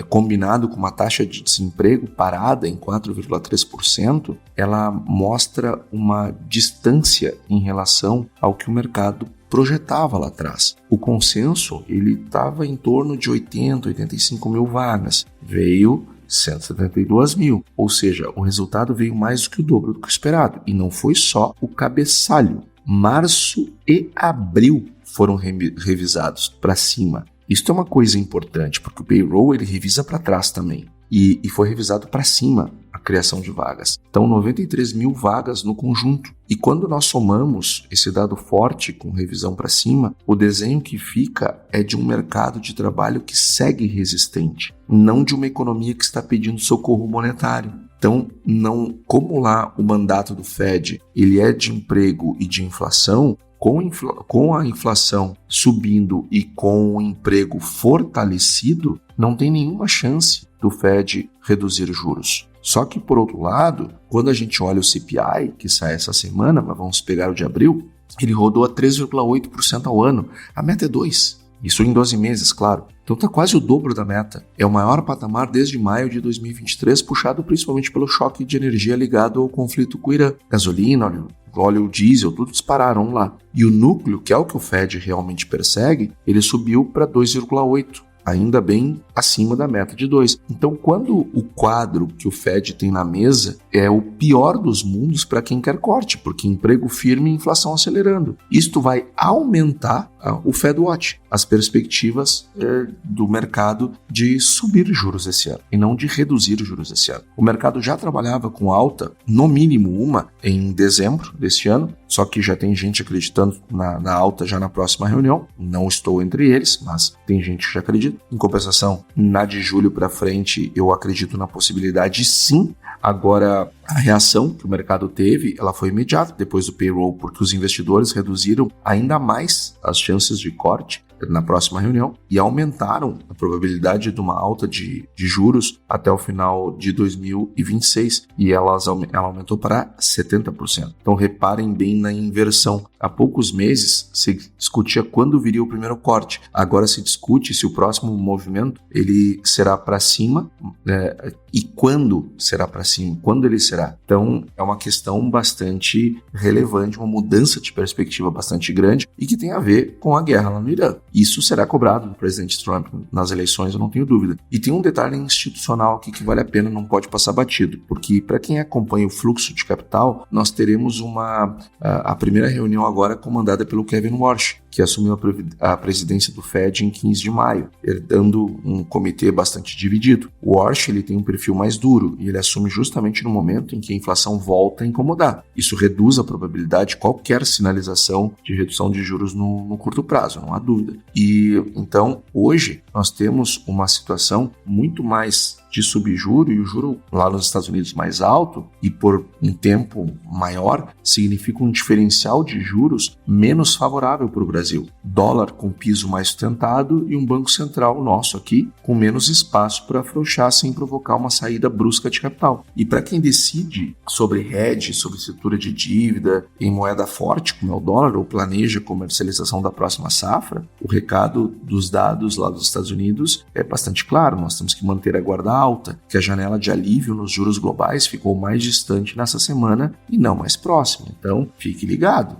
combinado com uma taxa de desemprego parada em 4,3%, ela mostra uma distância em relação ao que o mercado projetava lá atrás. O consenso, ele estava em torno de 85 mil vagas, veio 172 mil, ou seja, o resultado veio mais do que o dobro do que o esperado, e não foi só o cabeçalho. Março e abril foram revisados para cima. Isso é uma coisa importante, porque o payroll ele revisa para trás também. E foi revisado para cima a criação de vagas. Então, 93 mil vagas no conjunto. E quando nós somamos esse dado forte com revisão para cima, o desenho que fica é de um mercado de trabalho que segue resistente, não de uma economia que está pedindo socorro monetário. Então, como lá o mandato do Fed ele é de emprego e de inflação, com a inflação subindo e com o emprego fortalecido, não tem nenhuma chance do Fed reduzir juros. Só que, por outro lado, quando a gente olha o CPI, que sai essa semana, mas vamos pegar o de abril, ele rodou a 3,8% ao ano. A meta é 2%. Isso em 12 meses, claro. Então está quase o dobro da meta. É o maior patamar desde maio de 2023, puxado principalmente pelo choque de energia ligado ao conflito com o Irã. Gasolina, óleo diesel, tudo dispararam lá. E o núcleo, que é o que o Fed realmente persegue, ele subiu para 2,8%. Ainda bem acima da meta de 2. Então, quando o quadro que o Fed tem na mesa é o pior dos mundos para quem quer corte, porque emprego firme e inflação acelerando. Isto vai aumentar o Fed Watch, as perspectivas do mercado de subir juros esse ano e não de reduzir juros esse ano. O mercado já trabalhava com alta, no mínimo uma, em dezembro deste ano, só que já tem gente acreditando na alta já na próxima reunião. Não estou entre eles, mas tem gente que já acredita. Em compensação, na de julho para frente, eu acredito na possibilidade sim. Agora, a reação que o mercado teve, ela foi imediata depois do payroll, porque os investidores reduziram ainda mais as chances de corte na próxima reunião e aumentaram a probabilidade de uma alta de juros até o final de 2026 e ela aumentou para 70%. Então reparem bem na inversão. Há poucos meses se discutia quando viria o primeiro corte. Agora se discute se o próximo movimento ele será para cima e quando será para cima, quando ele será. Então é uma questão bastante relevante, uma mudança de perspectiva bastante grande e que tem a ver com a guerra lá no Irã. Isso será cobrado do presidente Trump nas eleições, eu não tenho dúvida. E tem um detalhe institucional aqui que vale a pena, não pode passar batido, porque para quem acompanha o fluxo de capital, nós teremos a primeira reunião agora comandada pelo Kevin Warsh, que assumiu a presidência do Fed em 15 de maio, herdando um comitê bastante dividido. O Warsh ele tem um perfil mais duro e ele assume justamente no momento em que a inflação volta a incomodar. Isso reduz a probabilidade de qualquer sinalização de redução de juros no curto prazo, não há dúvida. E então, hoje, nós temos uma situação muito mais de subjuro e o juro lá nos Estados Unidos mais alto e por um tempo maior significa um diferencial de juros menos favorável para o Brasil. Dólar com piso mais sustentado e um banco central nosso aqui com menos espaço para afrouxar sem provocar uma saída brusca de capital. E para quem decide sobre hedge, sobre estrutura de dívida em moeda forte como é o dólar ou planeja a comercialização da próxima safra, o recado dos dados lá dos Estados Unidos é bastante claro. Nós temos que manter a guarda alta, que a janela de alívio nos juros globais ficou mais distante nessa semana e não mais próxima. Então, fique ligado.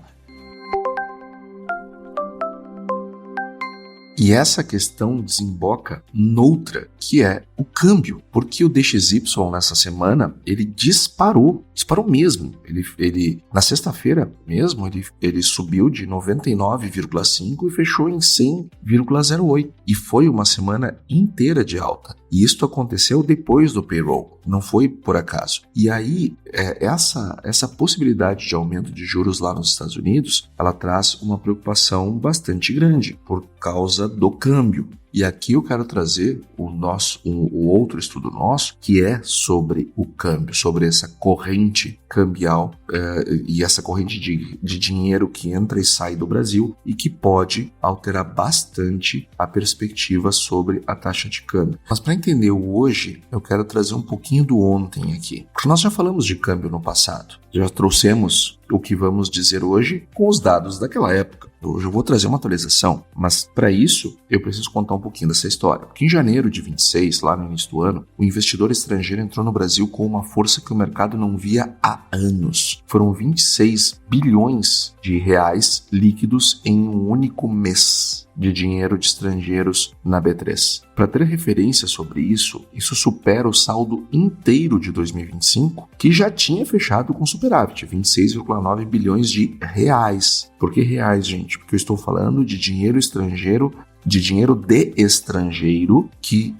E essa questão desemboca noutra, que é o câmbio, porque o DXY nessa semana, ele disparou mesmo. Ele na sexta-feira mesmo, ele subiu de 99,5 e fechou em 100,08. E foi uma semana inteira de alta. E isso aconteceu depois do payroll, não foi por acaso. E aí, essa possibilidade de aumento de juros lá nos Estados Unidos, ela traz uma preocupação bastante grande por causa do câmbio. E aqui eu quero trazer o outro estudo nosso, que é sobre o câmbio, sobre essa corrente cambial e essa corrente de dinheiro que entra e sai do Brasil e que pode alterar bastante a perspectiva sobre a taxa de câmbio. Mas para entender o hoje, eu quero trazer um pouquinho do ontem aqui. Porque nós já falamos de câmbio no passado, já trouxemos o que vamos dizer hoje com os dados daquela época. Hoje eu vou trazer uma atualização, mas para isso eu preciso contar um pouquinho dessa história. Porque em janeiro de 26, lá no início do ano, o investidor estrangeiro entrou no Brasil com uma força que o mercado não via há anos. Foram 26 bilhões de reais líquidos em um único mês de dinheiro de estrangeiros na B3. Para ter referência sobre isso supera o saldo inteiro de 2025, que já tinha fechado com superávit, 26,9 bilhões de reais. Por que reais, gente? Porque eu estou falando de dinheiro estrangeiro, de dinheiro de estrangeiro que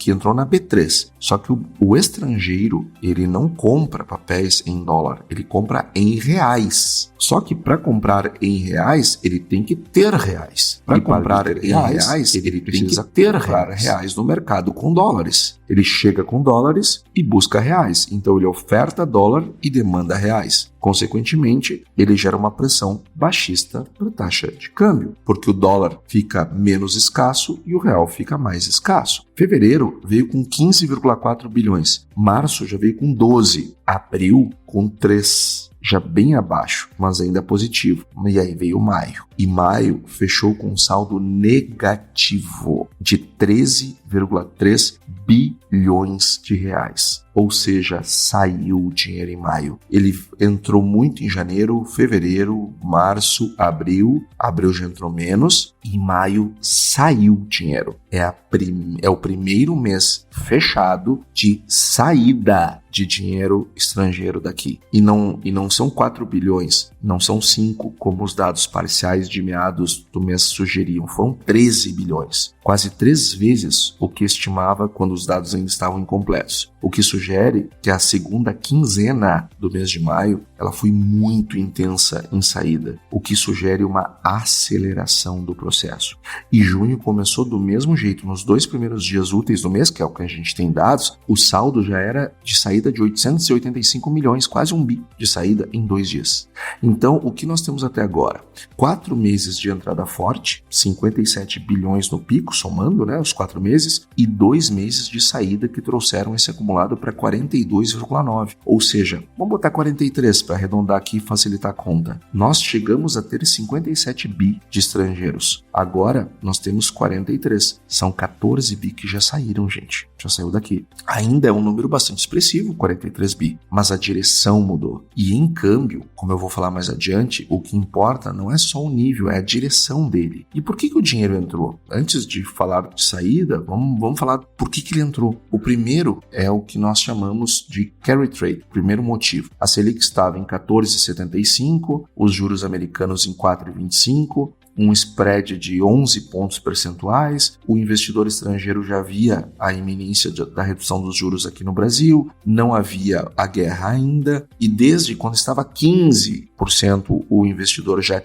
entrou na B3. Só que o estrangeiro, ele não compra papéis em dólar, ele compra em reais. Só que para comprar em reais, ele tem que ter reais. Para comprar em reais, ele precisa ter reais no mercado com dólares. Ele chega com dólares e busca reais. Então ele oferta dólar e demanda reais. Consequentemente, ele gera uma pressão baixista para a taxa de câmbio, porque o dólar fica menos escasso e o real fica mais escasso. Fevereiro veio com 15,4 bilhões. Março já veio com 12. Abril com 3. Já bem abaixo, mas ainda positivo. E aí veio maio. E maio fechou com um saldo negativo de 13,3 bilhões de reais. Ou seja, saiu o dinheiro em maio. Ele entrou muito em janeiro, fevereiro, março, abril. Abril já entrou menos. E em maio saiu o dinheiro. É o primeiro mês fechado de saída de dinheiro estrangeiro daqui. E não são 4 bilhões, não são 5, como os dados parciais de meados do mês sugeriam. Foram 13 bilhões. Quase 3 vezes o que estimava quando os dados ainda estavam incompletos. O que sugere que a segunda quinzena do mês de maio ela foi muito intensa em saída, o que sugere uma aceleração do processo. E junho começou do mesmo jeito. Nos 2 primeiros dias úteis do mês, que é o que a gente tem dados, o saldo já era de saída de 885 milhões, quase 1 bi de saída em 2 dias. Então, o que nós temos até agora? 4 meses de entrada forte, 57 bilhões no pico, somando os 4 meses, e 2 meses de saída que trouxeram esse acumulado para 42,9. Ou seja, vamos botar 43 para arredondar aqui e facilitar a conta. Nós chegamos a ter 57 bi de estrangeiros. Agora, nós temos 43. São 14 bi que já saíram, gente. Já saiu daqui. Ainda é um número bastante expressivo, 43 bi, mas a direção mudou. E em câmbio, como eu vou falar mais adiante, o que importa não é só o nível, é a direção dele. E por que o dinheiro entrou? Antes de falar de saída, vamos falar por que ele entrou. O primeiro é o que nós chamamos de carry trade, primeiro motivo. A Selic estava em 14,75, os juros americanos em 4,25, um spread de 11 pontos percentuais, o investidor estrangeiro já via a iminência da redução dos juros aqui no Brasil, não havia a guerra ainda, e desde quando estava 15%, o investidor já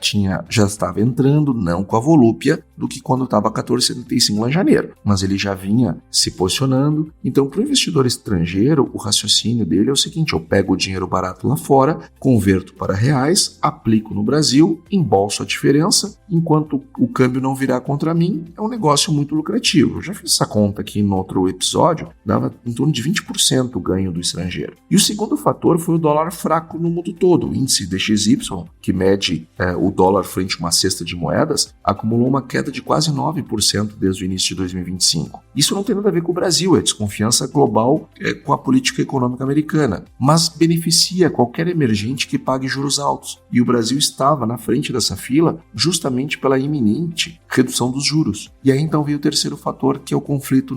estava entrando, não com a volúpia do que quando estava 14,75 lá em janeiro, mas ele já vinha se posicionando. Então, para o investidor estrangeiro, o raciocínio dele é o seguinte: eu pego o dinheiro barato lá fora, converto para reais, aplico no Brasil, embolso a diferença, enquanto o câmbio não virar contra mim, é um negócio muito lucrativo. Eu já fiz essa conta aqui no outro episódio, dava em torno de 20% o ganho do estrangeiro. E o segundo fator foi o dólar fraco no mundo todo. O índice DXY DXY, que mede o dólar frente a uma cesta de moedas, acumulou uma queda de quase 9% desde o início de 2025. Isso não tem nada a ver com o Brasil, é desconfiança global com a política econômica americana, mas beneficia qualquer emergente que pague juros altos. E o Brasil estava na frente dessa fila justamente pela iminente redução dos juros. E aí então veio o terceiro fator, que é o conflito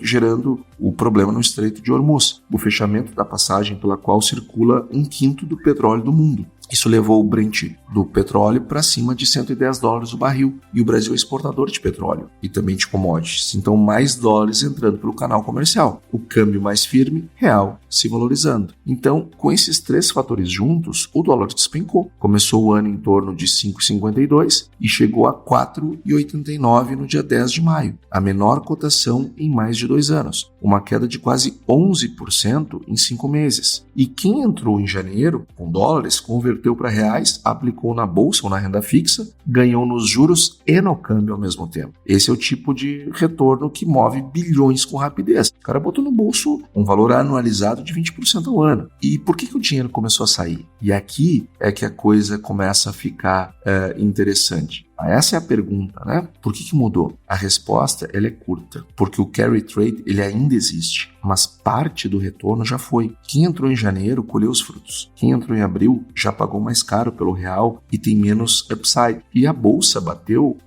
gerando o problema no Estreito de Hormuz, o fechamento da passagem pela qual circula 1/5 do petróleo do mundo. Isso levou o Brent do petróleo para cima de $110 o barril. E o Brasil é exportador de petróleo e também de commodities. Então, mais dólares entrando pelo canal comercial. O câmbio mais firme, real, se valorizando. Então, com esses três fatores juntos, o dólar despencou. Começou o ano em torno de 5,52 e chegou a 4,89 no dia 10 de maio. A menor cotação em mais de 2 anos. Uma queda de quase 11% em 5 meses. E quem entrou em janeiro com dólares, converteu para reais, aplicou na bolsa ou na renda fixa, ganhou nos juros e no câmbio ao mesmo tempo. Esse é o tipo de retorno que move bilhões com rapidez. O cara botou no bolso um valor anualizado de 20% ao ano. E por que o dinheiro começou a sair? E aqui é que a coisa começa a ficar interessante. Essa é a pergunta, né? Por que mudou? A resposta ela é curta, porque o carry trade ele ainda existe, mas parte do retorno já foi. Quem entrou em janeiro colheu os frutos. Quem entrou em abril já pagou mais caro pelo real e tem menos upside. E a bolsa bateu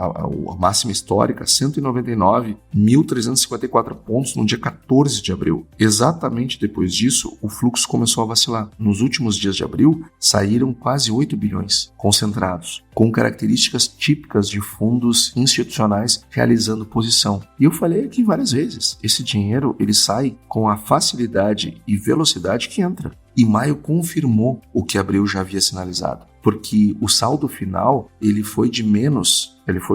a máxima histórica, 199.354 pontos no dia 14 de abril. Exatamente depois disso, o fluxo começou a vacilar. Nos últimos dias de abril, saíram quase 8 bilhões concentrados, com características típicas de fundos institucionais realizando posição. E eu falei aqui várias vezes, esse dinheiro ele sai com a facilidade e velocidade que entra. E maio confirmou o que abril já havia sinalizado, porque o saldo final ele foi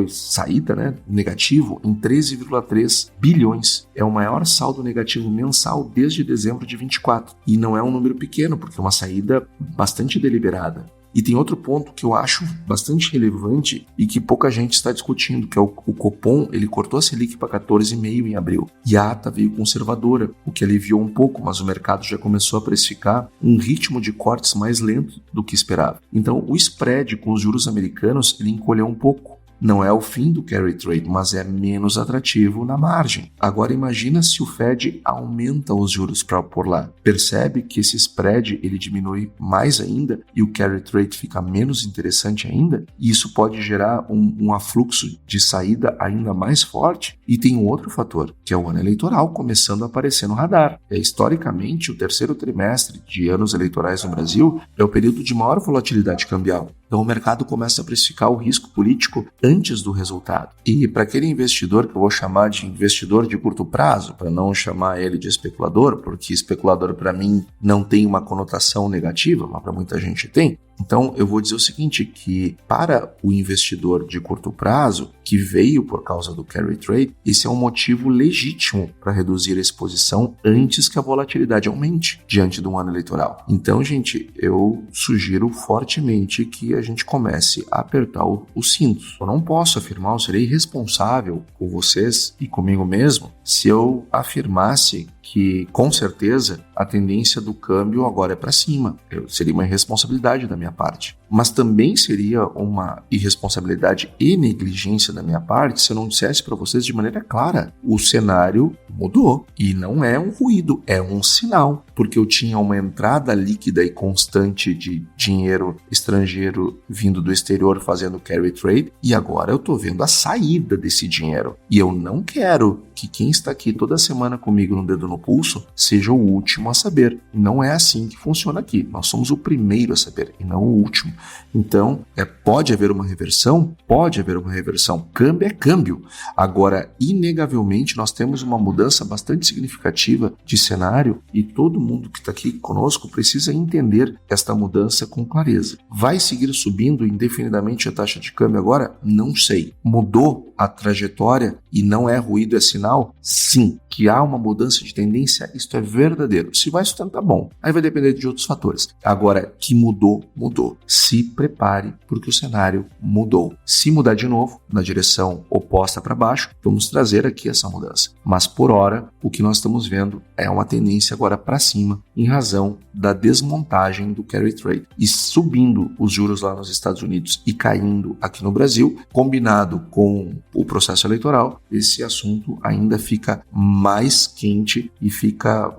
saída, negativo em 13,3 bilhões. É o maior saldo negativo mensal desde dezembro de 24. E não é um número pequeno, porque é uma saída bastante deliberada. E tem outro ponto que eu acho bastante relevante e que pouca gente está discutindo, que é o Copom, ele cortou a Selic para 14,5 em abril. E a ata veio conservadora, o que aliviou um pouco, mas o mercado já começou a precificar um ritmo de cortes mais lento do que esperava. Então, o spread com os juros americanos, ele encolheu um pouco. Não é o fim do carry trade, mas é menos atrativo na margem. Agora imagina se o Fed aumenta os juros para por lá. Percebe que esse spread ele diminui mais ainda e o carry trade fica menos interessante ainda? E isso pode gerar um afluxo de saída ainda mais forte. E tem um outro fator, que é o ano eleitoral começando a aparecer no radar. Historicamente, o terceiro trimestre de anos eleitorais no Brasil é o período de maior volatilidade cambial. Então o mercado começa a precificar o risco político antes do resultado. E para aquele investidor que eu vou chamar de investidor de curto prazo, para não chamar ele de especulador, porque especulador para mim não tem uma conotação negativa, mas para muita gente tem. Então eu vou dizer o seguinte, que para o investidor de curto prazo, que veio por causa do carry trade, esse é um motivo legítimo para reduzir a exposição antes que a volatilidade aumente diante de um ano eleitoral. Então, gente, eu sugiro fortemente que a gente comece a apertar os cintos. Eu não posso afirmar, eu serei irresponsável com vocês e comigo mesmo se eu afirmasse que, com certeza, a tendência do câmbio agora é para cima. Seria uma irresponsabilidade da minha parte. Mas também seria uma irresponsabilidade e negligência da minha parte se eu não dissesse para vocês de maneira clara: o cenário mudou e não é um ruído, é um sinal, porque eu tinha uma entrada líquida e constante de dinheiro estrangeiro vindo do exterior fazendo carry trade e agora eu estou vendo a saída desse dinheiro. E eu não quero que quem está aqui toda semana comigo no Dedo no Pulso seja o último a saber. Não é assim que funciona aqui. Nós somos o primeiro a saber e não o último. Então, pode haver uma reversão? Pode haver uma reversão. Câmbio é câmbio. Agora, inegavelmente, nós temos uma mudança bastante significativa de cenário e todo mundo que está aqui conosco precisa entender esta mudança com clareza. Vai seguir subindo indefinidamente a taxa de câmbio agora? Não sei. Mudou a trajetória e não é ruído, é sinal sinal, sim, que há uma mudança de tendência, isto é verdadeiro. Se vai sustentar, bom, aí vai depender de outros fatores. Agora, que mudou, mudou. Se prepare, porque o cenário mudou. Se mudar de novo, na direção oposta para baixo, vamos trazer aqui essa mudança. Mas, por hora, o que nós estamos vendo é uma tendência agora para cima, em razão da desmontagem do carry trade. E subindo os juros lá nos Estados Unidos e caindo aqui no Brasil, combinado com o processo eleitoral, esse assunto ainda fica mais quente e fica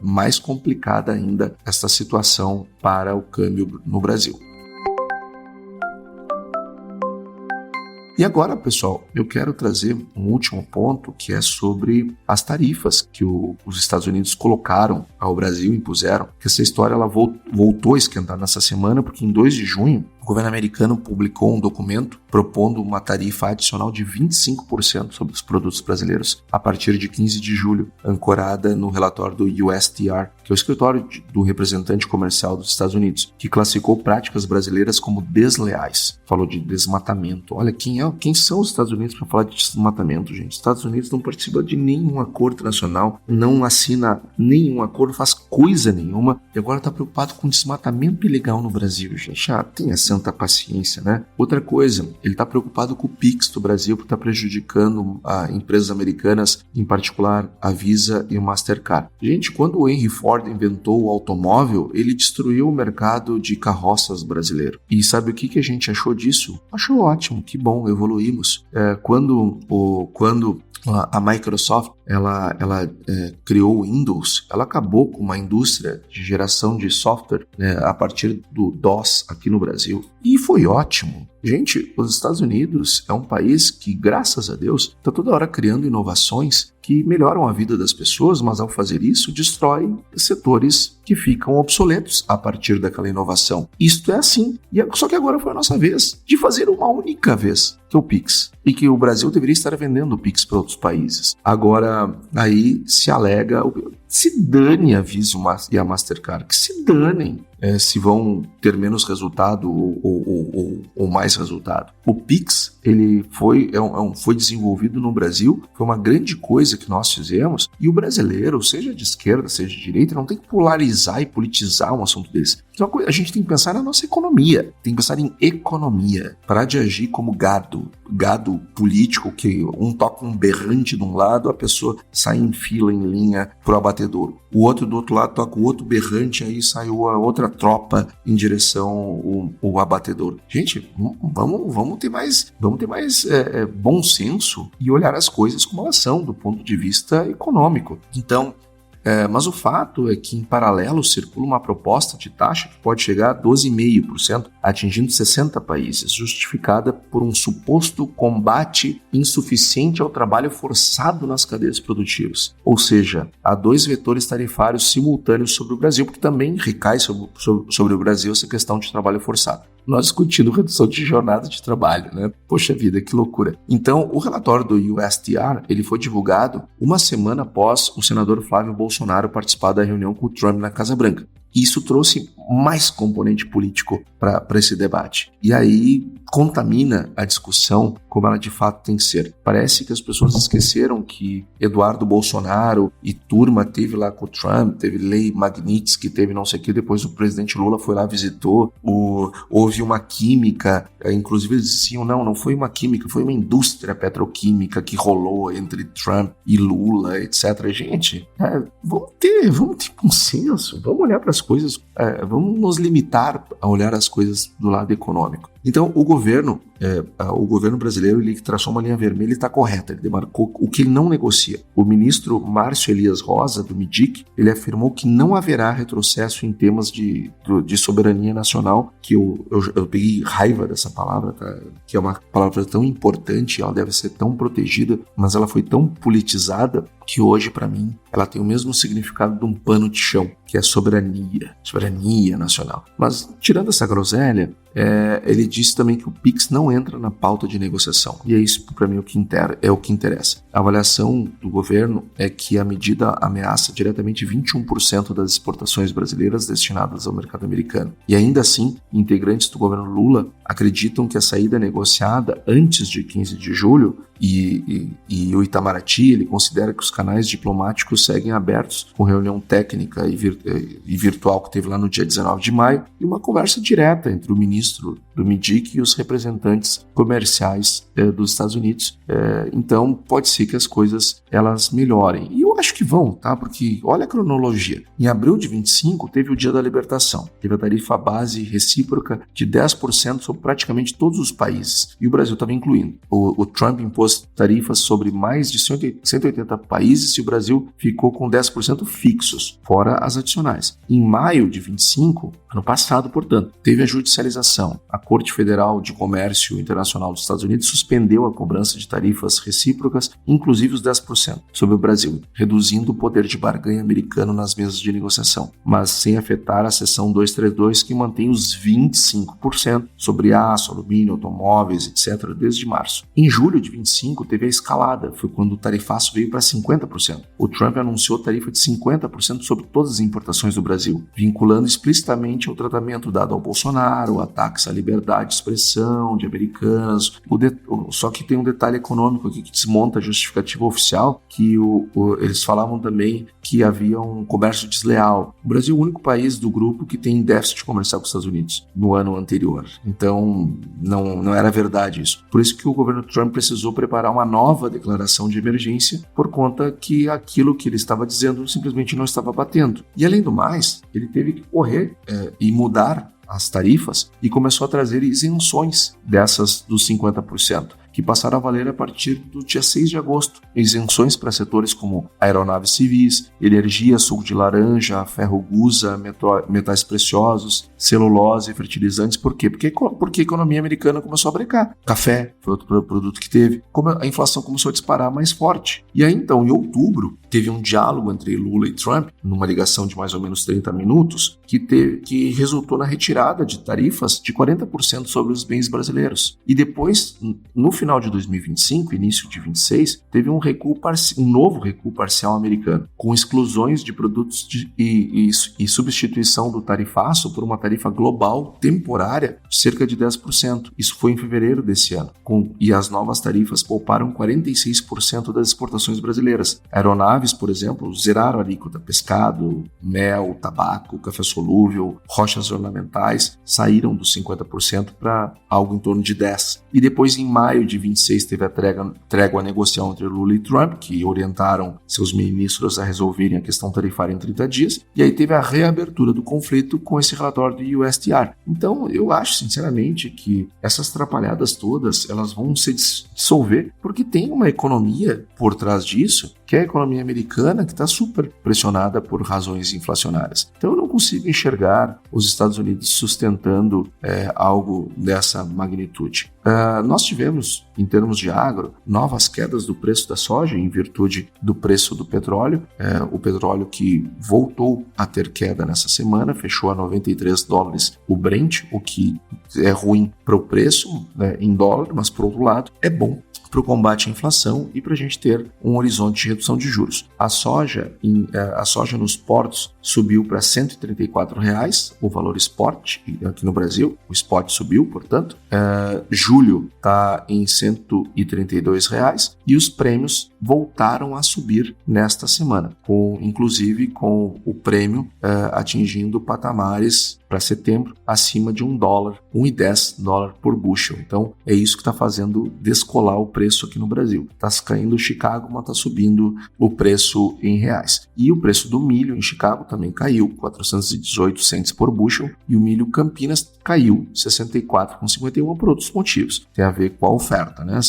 mais complicada ainda esta situação para o câmbio no Brasil. E agora, pessoal, eu quero trazer um último ponto que é sobre as tarifas que os Estados Unidos colocaram ao Brasil, impuseram, que essa história ela voltou a esquentar nessa semana, porque em 2 de junho, o governo americano publicou um documento propondo uma tarifa adicional de 25% sobre os produtos brasileiros a partir de 15 de julho, ancorada no relatório do USTR, que é o escritório do representante comercial dos Estados Unidos, que classificou práticas brasileiras como desleais. Falou de desmatamento. Olha, quem são os Estados Unidos para falar de desmatamento, gente? Os Estados Unidos não participa de nenhum acordo internacional, não assina nenhum acordo, faz coisa nenhuma, e agora está preocupado com desmatamento ilegal no Brasil, gente. Tenha santa paciência, né? Outra coisa, ele está preocupado com o PIX do Brasil, porque está prejudicando empresas americanas, em particular a Visa e o Mastercard. Gente, quando o Henry Ford inventou o automóvel, ele destruiu o mercado de carroças brasileiro. E sabe o que a gente achou disso? Achou ótimo, que bom, evoluímos. Quando a Microsoft ela criou o Windows, ela acabou com uma indústria de geração de software, né, a partir do DOS aqui no Brasil. E foi ótimo. Gente, os Estados Unidos é um país que, graças a Deus, está toda hora criando inovações que melhoram a vida das pessoas, mas ao fazer isso, destrói setores que ficam obsoletos a partir daquela inovação. Isto é assim. Só que agora foi a nossa vez de fazer uma única vez, que é o Pix. E que o Brasil deveria estar vendendo o Pix para outros países. Agora, aí se alega, se dane a Visa e a Mastercard, que se danem se vão ter menos resultado ou mais resultado. O Pix, ele foi desenvolvido no Brasil, foi uma grande coisa que nós fizemos, e o brasileiro, seja de esquerda, seja de direita, não tem que polarizar e politizar um assunto desse. Então, a gente tem que pensar na nossa economia, tem que pensar em economia, parar de agir como gado político, que um toca um berrante de um lado, a pessoa sai em fila, em linha pro abatedouro. O outro do outro lado toca o outro berrante, aí sai a outra tropa em direção ao abatedouro. Gente, vamos ter mais bom senso e olhar as coisas como elas são do ponto de vista econômico. Então, mas o fato é que, em paralelo, circula uma proposta de taxa que pode chegar a 12,5%, atingindo 60 países, justificada por um suposto combate insuficiente ao trabalho forçado nas cadeias produtivas. Ou seja, há 2 vetores tarifários simultâneos sobre o Brasil, porque também recai sobre o Brasil essa questão de trabalho forçado. Nós discutindo redução de jornada de trabalho, né? Poxa vida, que loucura. Então, o relatório do USTR, ele foi divulgado uma semana após o senador Flávio Bolsonaro participar da reunião com o Trump na Casa Branca. Isso trouxe mais componente político para esse debate. E aí contamina a discussão como ela de fato tem que ser. Parece que as pessoas esqueceram que Eduardo Bolsonaro e turma teve lá com o Trump, teve lei Magnitsky, teve não sei o que, depois o presidente Lula foi lá, visitou, houve uma química, inclusive eles diziam, não foi uma química, foi uma indústria petroquímica que rolou entre Trump e Lula, etc. Gente, vamos ter bom senso, vamos olhar para as coisas, vamos nos limitar a olhar as coisas do lado econômico. Então, o governo brasileiro, ele traçou uma linha vermelha e está correta, ele demarcou o que ele não negocia. O ministro Márcio Elias Rosa, do MIDIC, ele afirmou que não haverá retrocesso em temas de soberania nacional, que eu peguei raiva dessa palavra, tá? Que é uma palavra tão importante, ela deve ser tão protegida, mas ela foi tão politizada que hoje, para mim, ela tem o mesmo significado de um pano de chão, que é soberania nacional. Mas, tirando essa groselha, ele disse também que o PIX não entra na pauta de negociação. E é isso, para mim, o que interessa. A avaliação do governo é que a medida ameaça diretamente 21% das exportações brasileiras destinadas ao mercado americano. E ainda assim, integrantes do governo Lula acreditam que a saída negociada antes de 15 de julho e o Itamaraty, ele considera que os canais diplomáticos seguem abertos, com reunião técnica e virtual que teve lá no dia 19 de maio e uma conversa direta entre o ministro do MIDIC e os representantes comerciais dos Estados Unidos. Então, pode ser que as coisas elas melhorem. E eu acho que vão, tá? Porque olha a cronologia. Em abril de 25, teve o Dia da Libertação. Teve a tarifa base recíproca de 10% sobre praticamente todos os países. E o Brasil estava incluindo. O Trump impôs tarifas sobre mais de 180 países e o Brasil ficou com 10% fixos, fora as adicionais. Em maio de 25, ano passado, portanto, teve a judicialização. A Corte Federal de Comércio Internacional dos Estados Unidos suspendeu a cobrança de tarifas recíprocas, inclusive os 10%, sobre o Brasil, reduzindo o poder de barganha americano nas mesas de negociação, mas sem afetar a seção 232, que mantém os 25% sobre aço, alumínio, automóveis, etc., desde março. Em julho de 25, teve a escalada, foi quando o tarifaço veio para 50%. O Trump anunciou tarifa de 50% sobre todas as importações do Brasil, vinculando explicitamente ao tratamento dado ao Bolsonaro, ataques à liberdade de expressão de americanos. Só que tem um detalhe econômico aqui que desmonta a justificativa oficial, que eles falavam também que havia um comércio desleal. O Brasil é o único país do grupo que tem déficit comercial com os Estados Unidos no ano anterior. Então, não era verdade isso. Por isso que o governo Trump precisou preparar uma nova declaração de emergência por conta que aquilo que ele estava dizendo simplesmente não estava batendo. E além do mais, ele teve que correr e mudar as tarifas e começou a trazer isenções dessas dos 50%. Que passaram a valer a partir do dia 6 de agosto. Isenções para setores como aeronaves civis, energia, suco de laranja, ferro-gusa, metais preciosos, celulose, fertilizantes. Por quê? Porque a economia americana começou a brecar. Café foi outro produto que teve. Como a inflação começou a disparar mais forte. E aí, então, em outubro, teve um diálogo entre Lula e Trump, numa ligação de mais ou menos 30 minutos, que resultou na retirada de tarifas de 40% sobre os bens brasileiros. E depois, no final de 2025, início de 26, teve um novo recuo parcial americano, com exclusões de produtos e substituição do tarifaço por uma tarifa global temporária de cerca de 10%. Isso foi em fevereiro desse ano. E as novas tarifas pouparam 46% das exportações brasileiras. Aeronaves, por exemplo, zeraram a alíquota. Pescado, mel, tabaco, café solúvel, rochas ornamentais saíram dos 50% para algo em torno de 10%. E depois, em maio de 26, teve a trégua negocial entre Lula e Trump, que orientaram seus ministros a resolverem a questão tarifária em 30 dias. E aí teve a reabertura do conflito com esse relatório do USTR. Então, eu acho, sinceramente, que essas atrapalhadas todas, elas vão se dissolver, porque tem uma economia por trás disso, que é a economia americana, que está super pressionada por razões inflacionárias. Então, eu não consigo enxergar os Estados Unidos sustentando algo dessa magnitude. Nós tivemos, em termos de agro, novas quedas do preço da soja em virtude do preço do petróleo. O petróleo que voltou a ter queda nessa semana, fechou a $93 o Brent, o que é ruim para o preço em dólar, mas por outro lado é bom para o combate à inflação e para a gente ter um horizonte de redução de juros. A soja nos portos subiu para R$ 134, o valor spot aqui no Brasil. O spot subiu, portanto. Julho está em R$ 132 e os prêmios voltaram a subir nesta semana, inclusive com o prêmio atingindo patamares para setembro acima de $1, $1,10 por bushel. Então é isso que está fazendo descolar o preço aqui no Brasil. Está caindo Chicago, mas está subindo o preço em reais. E o preço do milho em Chicago também caiu, 418 cents por bushel, e o milho Campinas caiu 64,51 por outros motivos. Tem a ver com a oferta, né?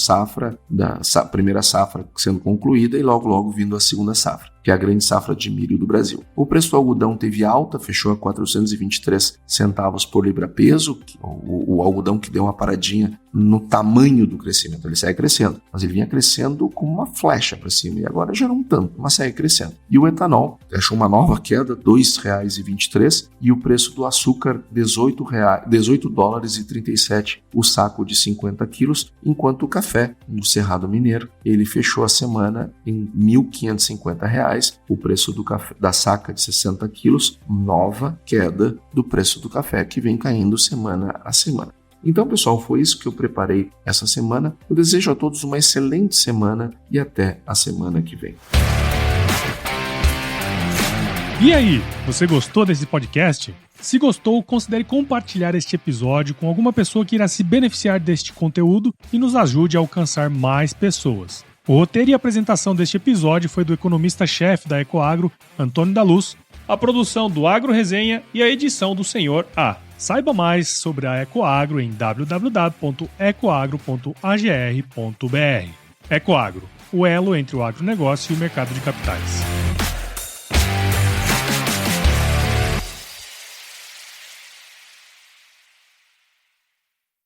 Primeira safra sendo concluída e logo vindo a segunda safra, que é a grande safra de milho do Brasil. O preço do algodão teve alta, fechou a 423 centavos por libra-peso, o algodão que deu uma paradinha no tamanho do crescimento, ele segue crescendo, mas ele vinha crescendo como uma flecha para cima, e agora já não tanto, mas segue crescendo. E o etanol achou uma nova queda, R$ 2,23, e o preço do açúcar, $18,37 o saco de 50 quilos, enquanto o café no Cerrado Mineiro, ele fechou a semana em R$ 1.550, o preço do café, da saca de 60 quilos, nova queda do preço do café, que vem caindo semana a semana. Então, pessoal, foi isso que eu preparei essa semana. Eu desejo a todos uma excelente semana e até a semana que vem. E aí, você gostou desse podcast? Se gostou, considere compartilhar este episódio com alguma pessoa que irá se beneficiar deste conteúdo e nos ajude a alcançar mais pessoas. O roteiro e apresentação deste episódio foi do economista-chefe da Ecoagro, Antônio da Luz, a produção do Agro Resenha e a edição do Senhor A. Saiba mais sobre a Ecoagro em www.ecoagro.agr.br. Ecoagro, o elo entre o agronegócio e o mercado de capitais.